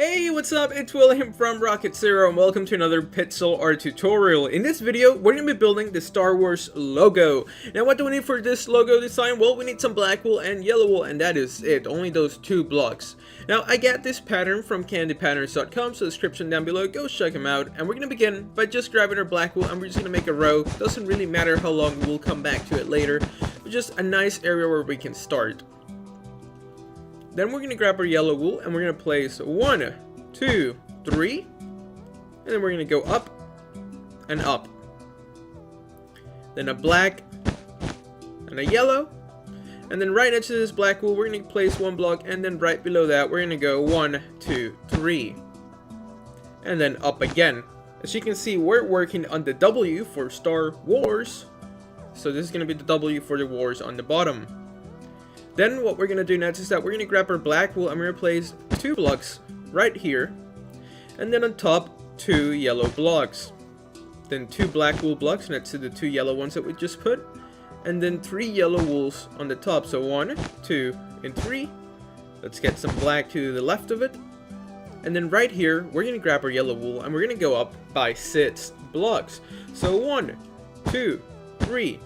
Hey, what's up? It's William from Rocket Zero and welcome to another pixel art tutorial. In this video, we're going to be building the Star Wars logo. Now, what do we need for this logo design? Well, we need some black wool and yellow wool, and that is it. Only those two blocks. Now, I got this pattern from candypatterns.com, so description down below, go check them out. And we're going to begin by just grabbing our black wool and we're just going to make a row. Doesn't really matter how long, we'll come back to it later. But just a nice area where we can start. Then we're going to grab our yellow wool and we're going to place 1, 2, 3, and then we're going to go up and up. Then a black and a yellow, and then right next to this black wool we're going to place one block, and then right below that we're going to go 1, 2, 3, and then up again. As you can see, we're working on the W for Star Wars, so this is going to be the W for the wars on the bottom. Then what we're going to do next is that we're going to grab our black wool and we're going to place 2 blocks right here. And then on top, 2 yellow blocks. Then 2 black wool blocks next to the 2 yellow ones that we just put. And then 3 yellow wools on the top. So 1, 2, and 3. Let's get some black to the left of it. And then right here, we're going to grab our yellow wool and we're going to go up by 6 blocks. So 1, 2, 3,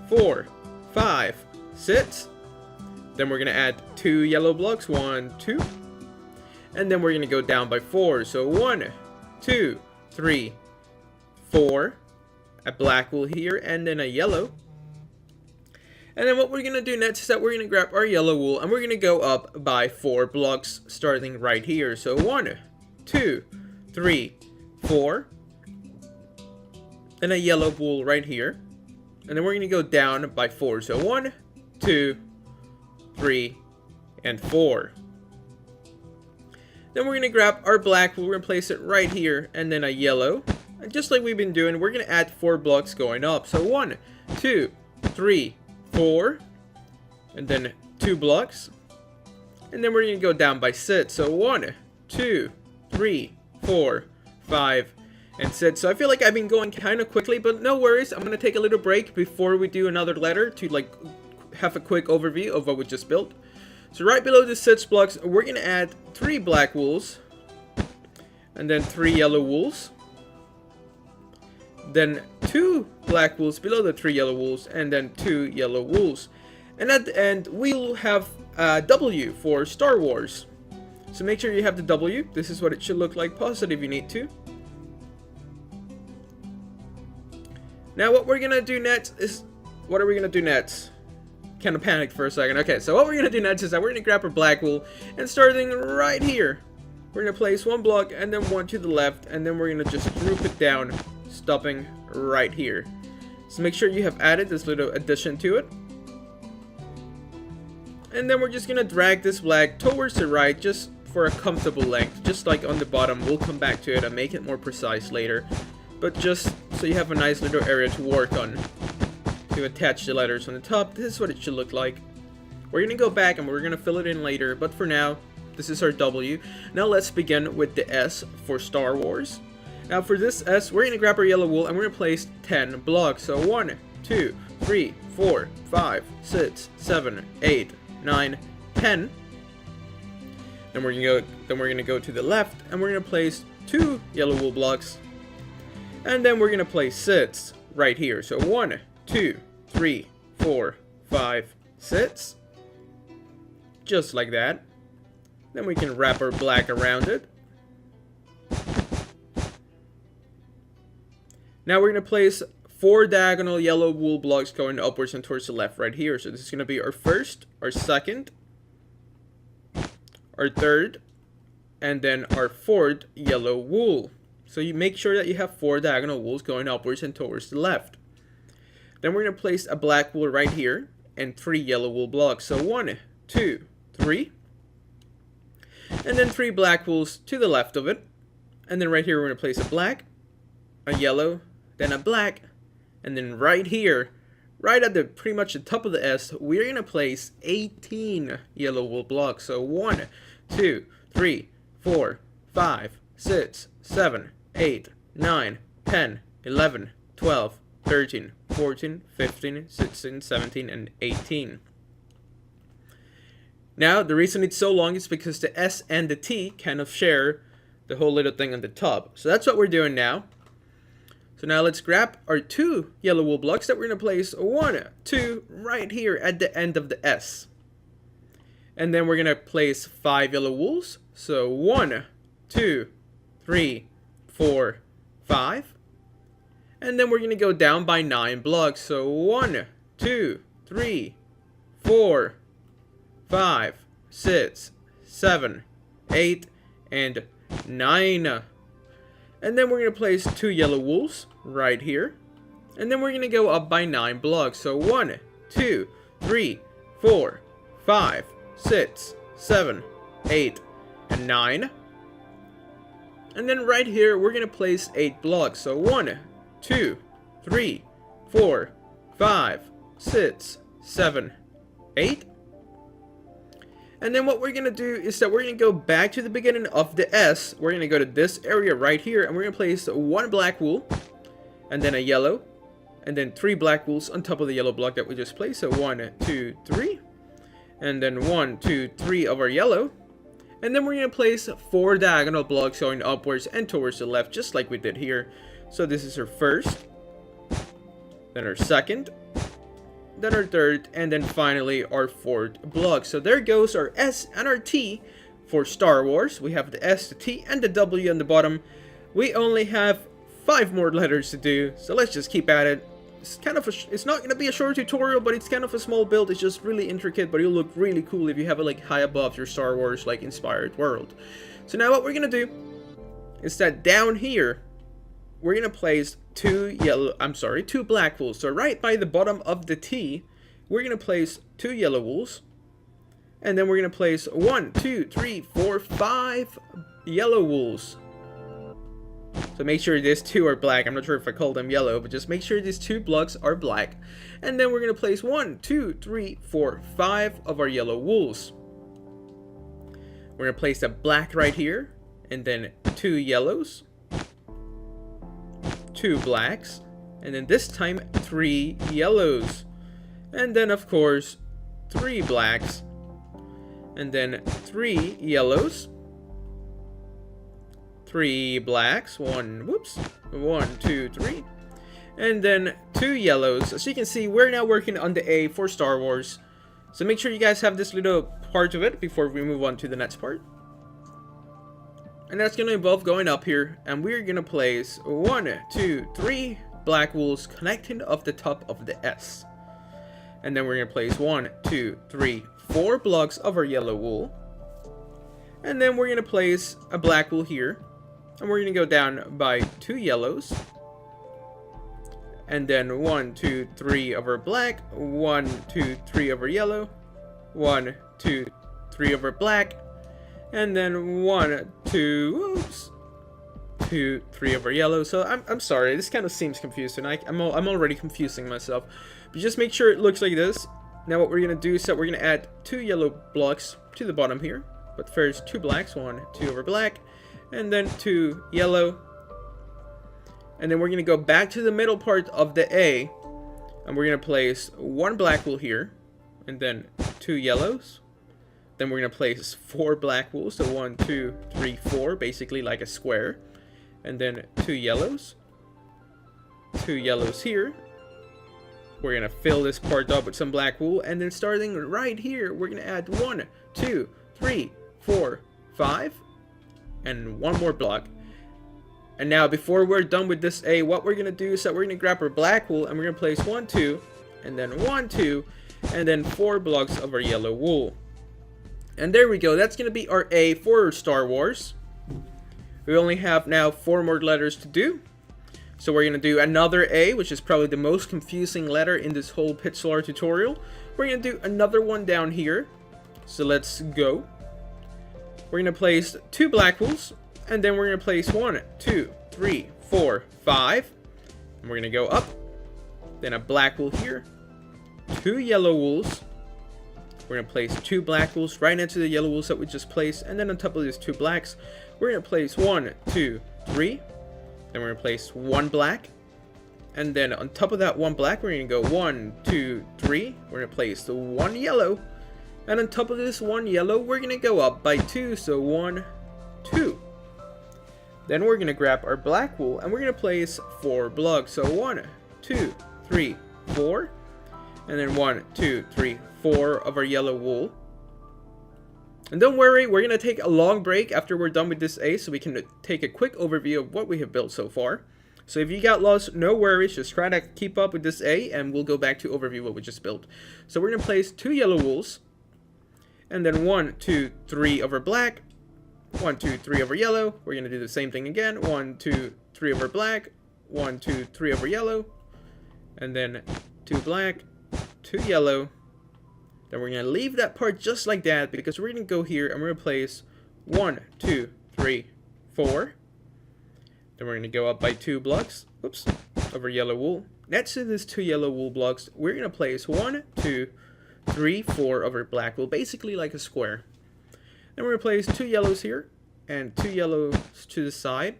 4, 5, 6. Then we're going to add 2 yellow blocks, 1, 2. And then we're going to go down by 4. So 1, 2, 3, 4. A black wool here and then a yellow. And then what we're going to do next is that we're going to grab our yellow wool and we're going to go up by 4 blocks starting right here. So 1, 2, 3, 4. And a yellow wool right here. And then we're going to go down by 4. So 1, 2, 3, and 4. Then we're going to grab our black wool, we're going to place it right here, and then a yellow. And just like we've been doing, we're going to add 4 blocks going up. So 1, 2, 3, 4, and then 2 blocks. And then we're going to go down by 6. So 1, 2, 3, 4, 5, and 6. So I feel like I've been going kind of quickly, but no worries. I'm going to take a little break before we do another letter to have a quick overview of what we just built. So right below the 6 blocks, we're going to add 3 black wools, and then 3 yellow wools, then 2 black wools below the 3 yellow wools, and then 2 yellow wools. And at the end, we'll have a W for Star Wars. So make sure you have the W. This is what it should look like. Pause it if you need to. Now what we're going to do next is... What are we going to do next? Kind of panicked for a second. Okay, so what we're going to do next is that we're going to grab our black wool and starting right here, we're going to place 1 block and then 1 to the left, and then we're going to just group it down, stopping right here. So make sure you have added this little addition to it. And then we're just going to drag this black towards the right just for a comfortable length, just like on the bottom. We'll come back to it and make it more precise later, but just so you have a nice little area to work on. To attach the letters on the top, this is what it should look like. We're going to go back and we're going to fill it in later, but for now, this is our W. Now let's begin with the S for Star Wars. Now for this S, we're going to grab our yellow wool and we're going to place 10 blocks. So 1, 2, 3, 4, 5, 6, 7, 8, 9, 10. Then we're going to go to the left and we're going to place 2 yellow wool blocks. And then we're going to place 6 right here. So 1, 2, 3, 4, 5, 6. Just like that. Then we can wrap our black around it. Now we're going to place 4 diagonal yellow wool blocks going upwards and towards the left right here. So this is going to be our first, our second, our third, and then our 4th yellow wool. So you make sure that you have 4 diagonal wools going upwards and towards the left. Then we're going to place a black wool right here and 3 yellow wool blocks. So 1, 2, 3. And then 3 black wools to the left of it. And then right here we're going to place a black, a yellow, then a black. And then right here, right at the pretty much the top of the S, we're going to place 18 yellow wool blocks. So 1, 2, 3, 4, 5, 6, 7, 8, 9, 10, 11, 12, 13, 14, 15, 16, 17, and 18. Now, the reason it's so long is because the S and the T kind of share the whole little thing on the top. So that's what we're doing now. So now let's grab our 2 yellow wool blocks that we're going to place 1, 2 right here at the end of the S. And then we're going to place 5 yellow wools. So 1, 2, 3, 4, 5. And then we're going to go down by 9 blocks. So 1, 2, 3, 4, 5, 6, 7, 8, and 9. And then we're going to place 2 yellow wools right here. And then we're going to go up by 9 blocks. So 1, 2, 3, 4, 5, 6, 7, 8, and 9. And then right here, we're going to place 8 blocks. So 1, 2, 3, 4, 5, 6, 7, 8. And then what we're going to do is that we're going to go back to the beginning of the S. We're going to go to this area right here, and we're going to place 1 black wool, and then a yellow, and then 3 black wools on top of the yellow block that we just placed. So 1, 2, 3, and then 1, 2, 3 of our yellow. And then we're going to place 4 diagonal blocks going upwards and towards the left, just like we did here. So this is our first, then our second, then our third, and then finally our 4th block. So there goes our S and our T for Star Wars. We have the S, the T, and the W on the bottom. We only have 5 more letters to do, so let's just keep at it. It's not going to be a short tutorial, but it's kind of a small build. It's just really intricate, but it'll look really cool if you have it like high above your Star Wars like inspired world. So now what we're going to do is that down here, we're going to place 2 black wools. So right by the bottom of the T, we're going to place 2 yellow wools. And then we're going to place 1, 2, 3, 4, 5 yellow wools. So make sure these 2 are black. I'm not sure if I call them yellow, but just make sure these 2 blocks are black. And then we're going to place 1, 2, 3, 4, 5 of our yellow wools. We're going to place a black right here, and then 2 yellows, 2 blacks, and then this time 3 yellows. And then of course 3 blacks, and then 3 yellows, 3 blacks, 1, 2, 3, and then 2 yellows. As you can see, we're now working on the A for Star Wars. So make sure you guys have this little part of it before we move on to the next part. And that's going to involve going up here, and we're going to place 1, 2, 3 black wools connecting off the top of the S. And then we're going to place 1, 2, 3, 4 blocks of our yellow wool. And then we're going to place a black wool here. And we're going to go down by 2 yellows. And then 1, 2, 3 of our black. 1, 2, 3 of our yellow. 1, 2, 3 of our black. And then 1, 2, 2, 3 of our yellow. So I'm sorry, this kind of seems confusing. I'm already confusing myself. But just make sure it looks like this. Now what we're going to do is that we're going to add 2 yellow blocks to the bottom here. But first 2 blacks, 1, 2 over black, and then 2 yellow. And then we're going to go back to the middle part of the A, and we're going to place 1 black wool here, and then 2 yellows. Then we're going to place 4 black wools, so 1, 2, 3, 4, basically like a square. And then 2 yellows. 2 yellows here. We're going to fill this part up with some black wool, and then starting right here, we're going to add 1, 2, 3, 4, 5, and 1 more block. And now before we're done with this A, what we're going to do is that we're going to grab our black wool, and we're going to place 1, 2, and then 1, 2, and then 4 blocks of our yellow wool. And there we go. That's going to be our A for Star Wars. We only have now 4 more letters to do. So we're going to do another A, which is probably the most confusing letter in this whole pixel art tutorial. We're going to do another one down here. So let's go. We're going to place 2 black wools, and then we're going to place 1, 2, 3, 4, 5. And we're going to go up. Then a black wool here. 2 yellow wools. We're going to place 2 black wools right next to the yellow wools that we just placed. And then on top of these 2 blacks, we're going to place 1, 2, 3. Then we're going to place 1 black. And then on top of that 1 black, we're going to go 1, 2, 3. We're going to place the 1 yellow. And on top of this 1 yellow, we're going to go up by 2. So 1, 2. Then we're gonna grab our black wool and we're gonna place 4 blocks. So 1, 2, 3, 4, and then 1, 2, 3, 4 of our yellow wool. And don't worry, we're gonna take a long break after we're done with this A, so we can take a quick overview of what we have built so far. So if you got lost, no worries, just try to keep up with this A, and we'll go back to overview what we just built. So we're gonna place 2 yellow wools, and then 1, 2, 3 over black, 1, 2, 3 over yellow. We're gonna do the same thing again. 1, 2, 3 over black, 1, 2, 3 over yellow, and then 2 black, 2 yellow. Then we're gonna leave that part just like that, because we're gonna go here and we're gonna place 1, 2, 3, 4. Then we're gonna go up by 2 blocks, oops, over yellow wool. Next to this 2 yellow wool blocks, we're gonna place 1, 2, 3, 4 over black wool, basically like a square. Then we're gonna place 2 yellows here and 2 yellows to the side.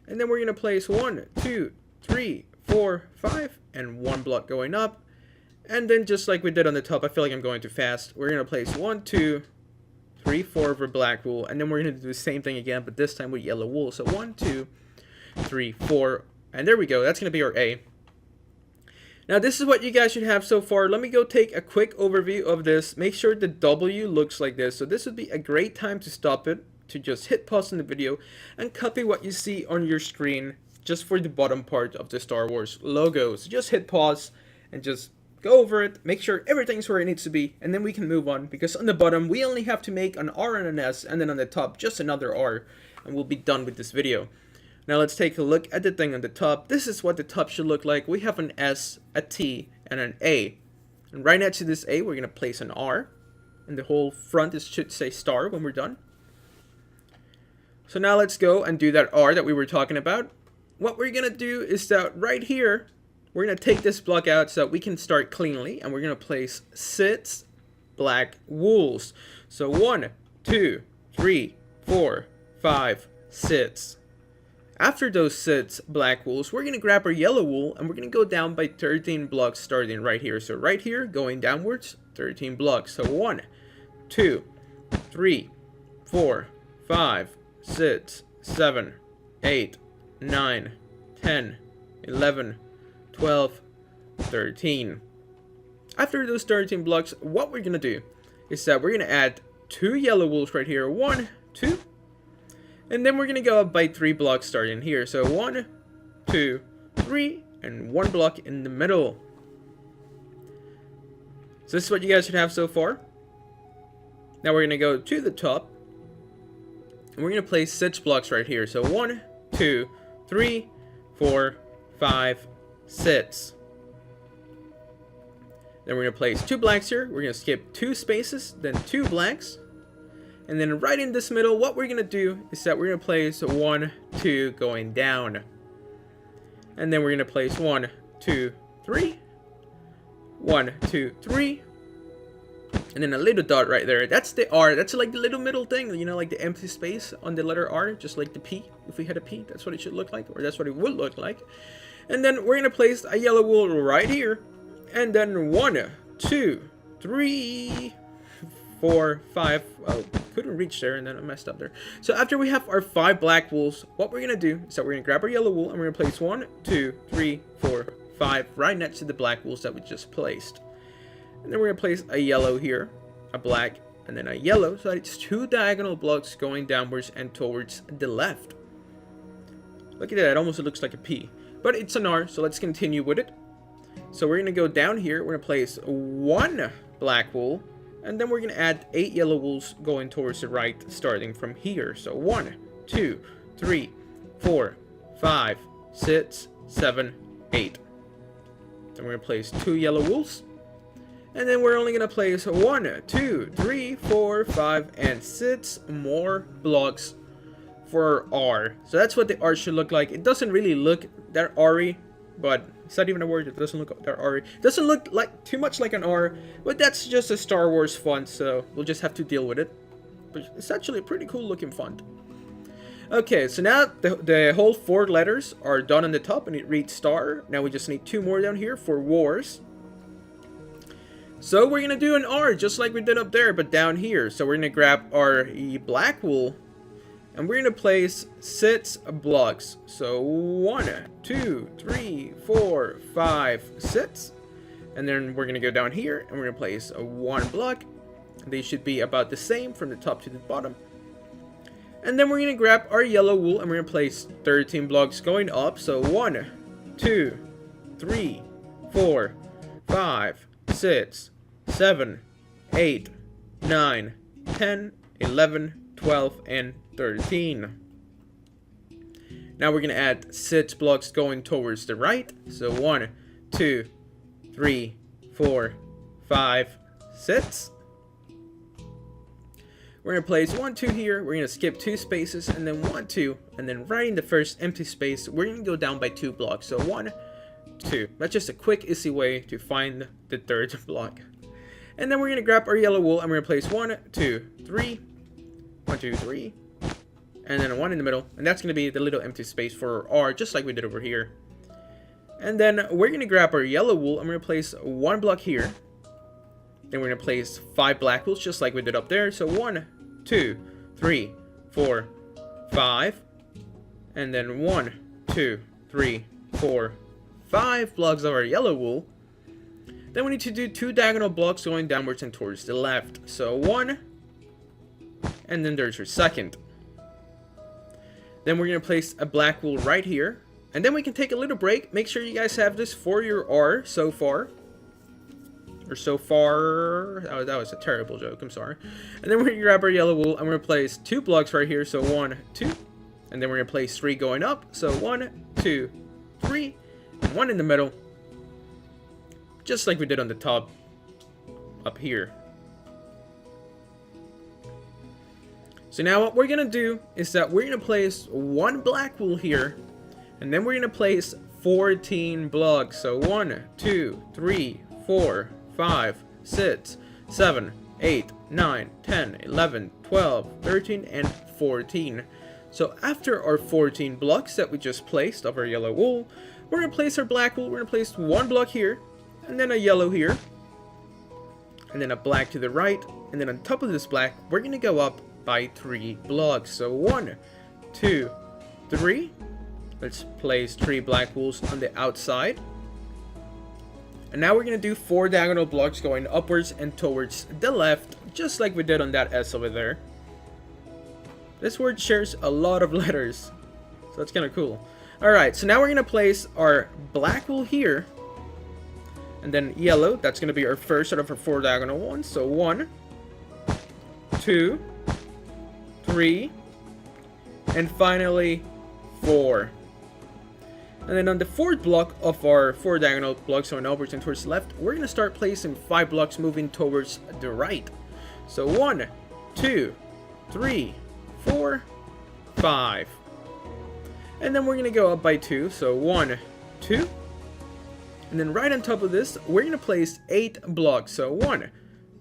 And then we're gonna place 1, 2, 3, 4, 5, and 1 block going up. And then just like we did on the top, I feel like I'm going too fast. We're gonna place 1, 2, 3, 4 over black wool, and then we're gonna do the same thing again, but this time with yellow wool. So 1, 2, 3, 4, and there we go. That's gonna be our A. Now this is what you guys should have so far. Let me go take a quick overview of this. Make sure the W looks like this. So this would be a great time to stop it, to just hit pause on the video and copy what you see on your screen just for the bottom part of the Star Wars logo. So just hit pause and just go over it, make sure everything's where it needs to be, and then we can move on, because on the bottom we only have to make an R and an S, and then on the top just another R, and we'll be done with this video. Now let's take a look at the thing on the top. This is what the top should look like. We have an S, a T, and an A. And right next to this A, we're going to place an R. And the whole front should say star when we're done. So now let's go and do that R that we were talking about. What we're going to do is that right here, we're going to take this block out so that we can start cleanly. And we're going to place 6 black wools. So 1, 2, 3, 4, 5, 6. After those 6 black wools, we're going to grab our yellow wool and we're going to go down by 13 blocks starting right here. So right here, going downwards, 13 blocks. So 1, 2, 3, 4, 5, 6, 7, 8, 9, 10, 11, 12, 13. After those 13 blocks, what we're going to do is that we're going to add 2 yellow wools right here. 1, 2, and then we're going to go up by 3 blocks starting here. So 1, 2, 3, and 1 block in the middle. So this is what you guys should have so far. Now we're going to go to the top. And we're going to place 6 blocks right here. So 1, 2, 3, 4, 5, 6. Then we're going to place 2 blacks here. We're going to skip 2 spaces, then 2 blacks. And then right in this middle, what we're going to do is that we're going to place 1, 2 going down. And then we're going to place 1, 2, 3. 1, 2, 3. And then a little dot right there. That's the R. That's like the little middle thing, you know, like the empty space on the letter R, just like the P. If we had a P, that's what it should look like, or that's what it would look like. And then we're going to place a yellow wool right here. And then 1, 2, 3, 4, 5. Oh, couldn't reach there, and then I messed up there. So after we have our 5 black wools, what we're going to do is that we're going to grab our yellow wool and we're going to place 1, 2, 3, 4, 5 right next to the black wools that we just placed. And then we're going to place a yellow here, a black, and then a yellow. So it's 2 diagonal blocks going downwards and towards the left. Look at that, it almost looks like a P. But it's an R, so let's continue with it. So we're going to go down here, we're going to place 1 black wool. And then we're going to add 8 yellow wools going towards the right, starting from here. So 1, 2, 3, 4, 5, 6, 7, 8. Then we're going to place 2 yellow wools. And then we're only going to place 1, 2, 3, 4, 5, and 6 more blocks for R. So that's what the R should look like. It doesn't really look that R-y, but it's not even a word. It doesn't look that R-y. It doesn't look like too much like an R, but that's just a Star Wars font, so we'll just have to deal with it. But it's actually a pretty cool looking font. Okay, so now the whole 4 letters are done on the top, and it reads star. Now we just need 2 more down here for wars. So we're going to do an R just like we did up there, but down here. So we're going to grab our black wool, and we're going to place 6 blocks. So 1, 2, 3, 4, 5, 6. And then we're going to go down here and we're going to place a 1 block. They should be about the same from the top to the bottom. And then we're going to grab our yellow wool and we're going to place 13 blocks going up. So 1, 2, 3, 4, 5, 6, 7, 8, 9, 10, 11, 12, and 13. Now we're going to add 6 blocks going towards the right. So 1, 2, 3, 4, 5, 6. We're going to place 1, 2 here. We're going to skip 2 spaces and then 1, 2. And then right in the first empty space, we're going to go down by 2 blocks. So 1, 2. That's just a quick, easy way to find the third block. And then we're going to grab our yellow wool and we're going to place 1, 2, 3. 1, 2, 3. And then 1 in the middle. And that's going to be the little empty space for R, just like we did over here. And then we're going to grab our yellow wool and we're going to place 1 block here. Then we're going to place 5 black wools, just like we did up there. So 1, 2, 3, 4, 5. And then 1, 2, 3, 4, 5 blocks of our yellow wool. Then we need to do 2 diagonal blocks going downwards and towards the left. So 1. And then there's your second. Then we're going to place a black wool right here. And then we can take a little break. Make sure you guys have this for your R so far. Or so far. Oh, that was a terrible joke. I'm sorry. And then we're going to grab our yellow wool and we're going to place 2 blocks right here. So 1, 2. And then we're going to place 3 going up. So 1, 2, 3. And 1 in the middle. Just like we did on the top up here. So now what we're going to do is that we're going to place 1 black wool here. And then we're going to place 14 blocks. So 1, 2, 3, 4, 5, 6, 7, 8, 9, 10, 11, 12, 13, and 14. So after our 14 blocks that we just placed of our yellow wool, we're going to place our black wool. We're going to place 1 block here, and then a yellow here, and then a black to the right, and then on top of this black, we're going to go up by 3 blocks. So 1, 2, 3. Let's place 3 black wools on the outside. And now we're going to do 4 diagonal blocks going upwards and towards the left, just like we did on that S over there. This word shares a lot of letters, so that's kind of cool. Alright, so now we're going to place our black wool here. And then yellow, that's going to be our first out of our 4 diagonal ones. So 1, 2, 3, and finally 4. And then on the 4th block of our 4 diagonal blocks going upwards and towards the left, we're going to start placing 5 blocks moving towards the right. So 1, 2, 3, 4, 5. And then we're going to go up by 2. So 1, 2. And then right on top of this, we're going to place 8 blocks. So 1,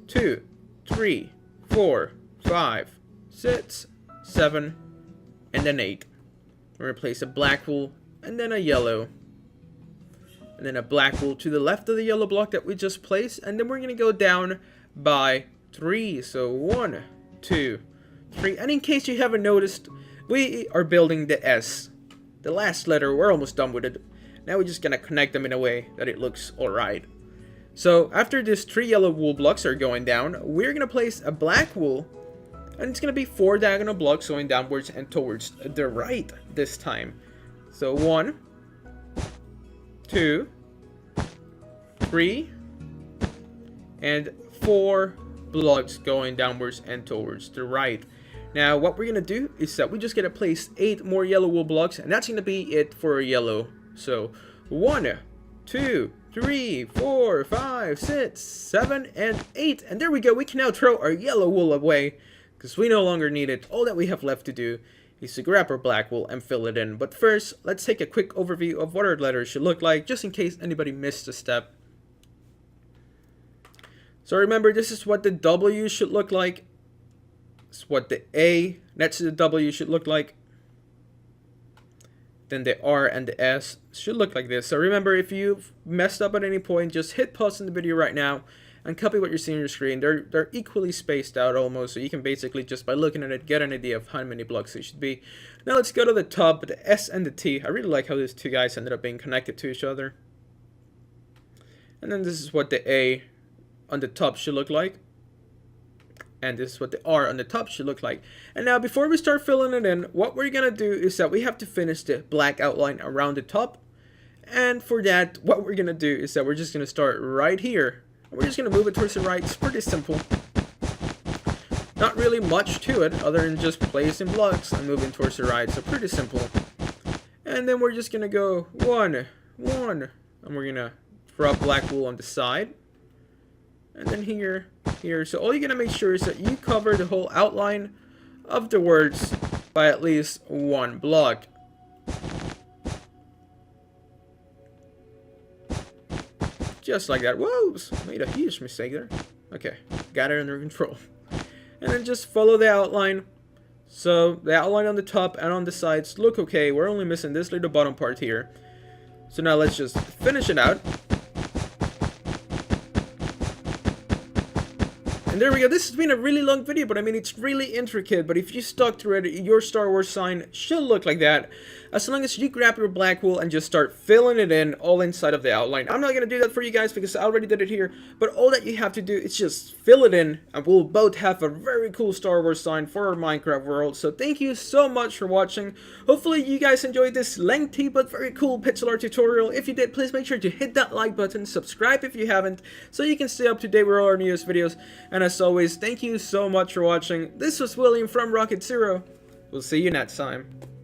2, 3, 4, 5, 6, 7, and then 8. We're going to place a black wool and then a yellow. And then a black wool to the left of the yellow block that we just placed. And then we're going to go down by 3. So 1, 2, 3. And in case you haven't noticed, we are building the S. The last letter, we're almost done with it. Now we're just going to connect them in a way that it looks alright. So after these 3 yellow wool blocks are going down, we're going to place a black wool. And it's going to be 4 diagonal blocks going downwards and towards the right this time. So 1, 2, 3, and 4 blocks going downwards and towards the right. Now what we're going to do is that we're just going to place 8 more yellow wool blocks, and that's going to be it for yellow. So 1, 2, 3, 4, 5, 6, 7, and 8. And there we go. We can now throw our yellow wool away because we no longer need it. All that we have left to do is to grab our black wool and fill it in. But first, let's take a quick overview of what our letters should look like, just in case anybody missed a step. So remember, this is what the W should look like. This is what the A next to the W should look like. Then the R and the S should look like this. So remember, if you've messed up at any point, just hit pause in the video right now and copy what you see on your screen. They're equally spaced out almost, so you can basically just by looking at it get an idea of how many blocks it should be. Now let's go to the top, the S and the T. I really like how these two guys ended up being connected to each other. And then this is what the A on the top should look like. And this is what the R on the top should look like. And now before we start filling it in, what we're gonna do is that we have to finish the black outline around the top. And for that, what we're gonna do is that we're just gonna start right here. We're just gonna move it towards the right. It's pretty simple. Not really much to it other than just placing blocks and moving towards the right. So pretty simple. And then we're just gonna go one, and we're gonna drop black wool on the side. And then here. So all you're gonna make sure is that you cover the whole outline of the words by at least one block. Just like that. Whoops! Made a huge mistake there. Okay, got it under control. And then just follow the outline. So the outline on the top and on the sides look okay. We're only missing this little bottom part here. So now let's just finish it out. And there we go. This has been a really long video, but I mean, it's really intricate. But if you stuck to it, your Star Wars sign should look like that. As long as you grab your black wool and just start filling it in all inside of the outline. I'm not going to do that for you guys because I already did it here. But all that you have to do is just fill it in. And we'll both have a very cool Star Wars sign for our Minecraft world. So thank you so much for watching. Hopefully you guys enjoyed this lengthy but very cool pixel art tutorial. If you did, please make sure to hit that like button. Subscribe if you haven't, so you can stay up to date with all our newest videos. And as always, thank you so much for watching. This was William from Rocket Zero. We'll see you next time.